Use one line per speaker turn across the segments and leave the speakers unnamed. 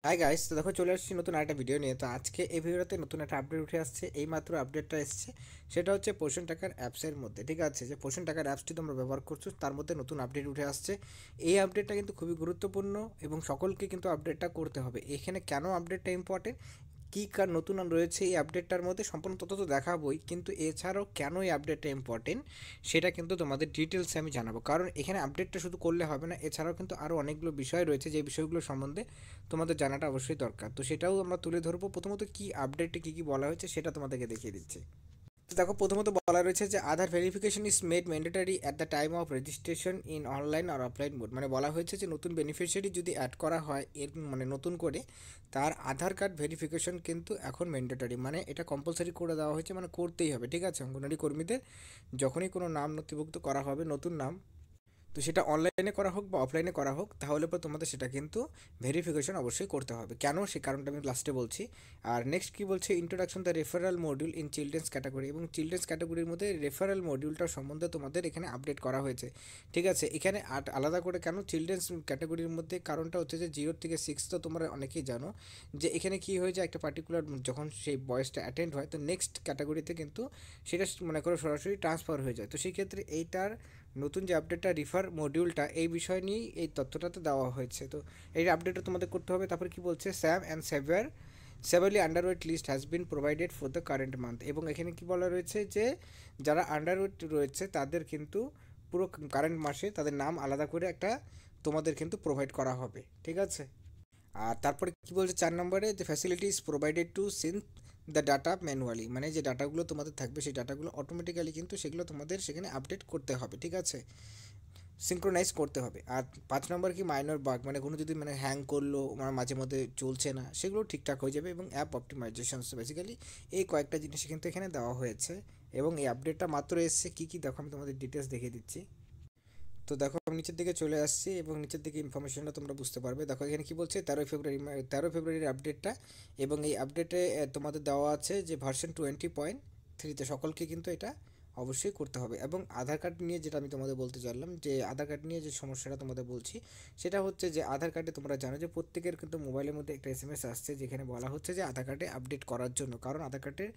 Hi guys, তো দেখো চলে আসছি নতুন একটা ভিডিও নিয়ে। তো আজকে এই ভিডিওতে নতুন একটা আপডেট উঠে আসছে, এই মাত্র আপডেটটা এসেছে। সেটা হচ্ছে পোষণ টাকার অ্যাপসের মধ্যে, ঠিক আছে? যে পোষণ টাকার অ্যাপসটি তোমরা ব্যবহার করছো তার মধ্যে নতুন আপডেট উঠে আসছে। এই আপডেটটা কিন্তু খুবই গুরুত্বপূর্ণ এবং সকলকে কিন্তু আপডেটটা করতে হবে। এখানে কেন আপডেটটা ইম্পর্টেন্ট, কী কার নতুন রয়েছে এই আপডেটটার মধ্যে, সম্পূর্ণ তথ্য তো দেখাবোই, কিন্তু এছাড়াও কেন এই আপডেটটা ইম্পর্টেন্ট সেটা কিন্তু তোমাদের ডিটেলসে আমি জানাবো। কারণ এখানে আপডেটটা শুধু করলে হবে না, এছাড়াও কিন্তু আরও অনেকগুলো বিষয় রয়েছে যে বিষয়গুলো সম্বন্ধে তোমাদের জানাটা অবশ্যই দরকার। তো সেটাও আমরা তুলে ধরবো। প্রথমত কি আপডেটে কী কী বলা হয়েছে সেটা তোমাদেরকে দেখিয়ে দিচ্ছি। তো দেখো, প্রথমত বলা রয়েছে যে Aadhaar verification is made mandatory at the time of registration in online আর অফলাইন মোড। মানে বলা হয়েছে যে নতুন বেনিফিশিয়ারি যদি অ্যাড করা হয় এর মানে নতুন করে, তার আধার কার্ড ভেরিফিকেশন কিন্তু এখন ম্যান্ডেটারি, মানে এটা কম্পালসারি করে দেওয়া হয়েছে, মানে করতেই হবে, ঠিক আছে? অঙ্গনওয়াড়ি কর্মীদের যখনই কোনো নাম নথিভুক্ত করা হবে, নতুন নাম, তো সেটা অনলাইনে করা হোক বা অফলাইনে করা হোক, তাহলে পর তোমাদের সেটা কিন্তু ভেরিফিকেশন অবশ্যই করতে হবে। কেন সেই কারণটা আমি লাস্টে বলছি। আর নেক্সট কি বলছে, introduction the referral module in children's category, এবং চিলড্রেন্স ক্যাটাগরির মধ্যে রেফারেল মডিউলটা সম্বন্ধে তোমাদের এখানে আপডেট করা হয়েছে, ঠিক আছে? এখানে আলাদা করে কেন চিলড্রেন্স ক্যাটাগরির মধ্যে, কারণটা হচ্ছে যে 0 থেকে 6 তো তোমরা অনেকেই জানো যে এখানে কি হয়ে যায়, একটা পার্টিকুলার যখন সেই বয়সটা অ্যাটেন্ড হয় তো নেক্সট ক্যাটাগরিতে কিন্তু সেটা মনে করো সরাসরি ট্রান্সফার হয়ে যায়। তো সেই ক্ষেত্রে এইটার নতুন যে আপডেটটা রিফার মডিউলটা এই বিষয় নিয়েই এই তথ্যটাতে দেওয়া হয়েছে। তো এই আপডেটটা তোমাদের করতে হবে। তারপরে কি বলছে, SAM and severely underweight list has been provided for the current month, এবং এখানে কি বলা রয়েছে যে যারা আন্ডারওয়েট রয়েছে তাদের কিন্তু পুরো কারেন্ট মাসে তাদের নাম আলাদা করে একটা তোমাদের কিন্তু প্রোভাইড করা হবে, ঠিক আছে? আর তারপরে কি বলছে 4 নম্বরে, যে facilities provided to sync the data manually, মানে যে ডাটাগুলো তোমাদের থাকবে সেই ডাটাগুলো অটোমেটিক্যালি কিন্তু সেগুলো তোমাদের সেখানে আপডেট করতে হবে, ঠিক আছে? সিঙ্ক্রোনাইজ করতে হবে। আর 5 নম্বর কি, মাইনর বাগ, মানে কোনো যদি মানে হ্যাং করলো, মানে মাঝে মধ্যে চলছে না, সেগুলো ঠিকঠাক হয়ে যাবে। এবং অ্যাপ অপটিমাইজেশন, বেসিক্যালি এই কয়েকটা জিনিস কিন্তু এখানে দেওয়া হয়েছে। এবং এই আপডেটটা মাত্র এসছে, কী কী দেখো আমি তোমাদের ডিটেলস দেখিয়ে দিচ্ছি। তো দেখো আমি নিচের দিকে চলে আসছি এবং নিচের দিকে ইনফরমেশনটা তোমরা বুঝতে পারবে। দেখো এখানে কি বলছে, 13 ফেব্রুয়ারির আপডেটটা, এবং এই আপডেটে তোমাদের দেওয়া আছে যে ভার্সন 20.3-তে সকলকে কিন্তু এটা অবশ্যই করতে হবে। এবং আধার কার্ড নিয়ে যেটা আমি তোমাদের বলতে চাইলাম, যে আধার কার্ড নিয়ে যে সমস্যাটা তোমাদের বলছি, সেটা হচ্ছে যে আধার কার্ডে তোমরা জানো যে প্রত্যেকের কিন্তু মোবাইলের মধ্যে একটা এসএমএস আসছে, যেখানে বলা হচ্ছে যে আধার কার্ডে আপডেট করার জন্য। কারণ আধার কার্ডের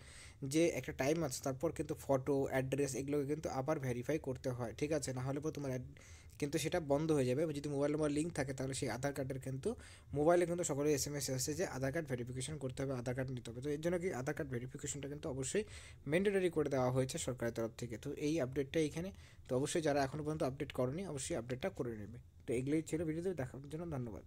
যে একটা টাইম আছে, তারপর কিন্তু ফটো, অ্যাড্রেস এগুলোকে কিন্তু আবার ভেরিফাই করতে হয়, ঠিক আছে? না হলে পর তোমার কিন্তু সেটা বন্ধ হয়ে যাবে। যদি মোবাইল নাম্বার লিঙ্ক থাকে তাহলে সেই আধার কার্ডের কিন্তু মোবাইলে কিন্তু সকলের এসএমএস আসছে যে আধার কার্ড ভেরিফিকেশন করতে হবে, আধার কার্ড নিতে হবে। তো এর জন্য কি আধার কার্ড ভেরিফিকেশনটা কিন্তু অবশ্যই ম্যান্ডেটরি করে দেওয়া হয়েছে সরকারের তরফ থেকে। তো এই আপডেটটা এইখানে, তো অবশ্যই যারা এখনও পর্যন্ত আপডেট করনি অবশ্যই আপডেটটা করে নেবে। তো এগুলোই ছিল ভিডিওতে, দেখার জন্য ধন্যবাদ।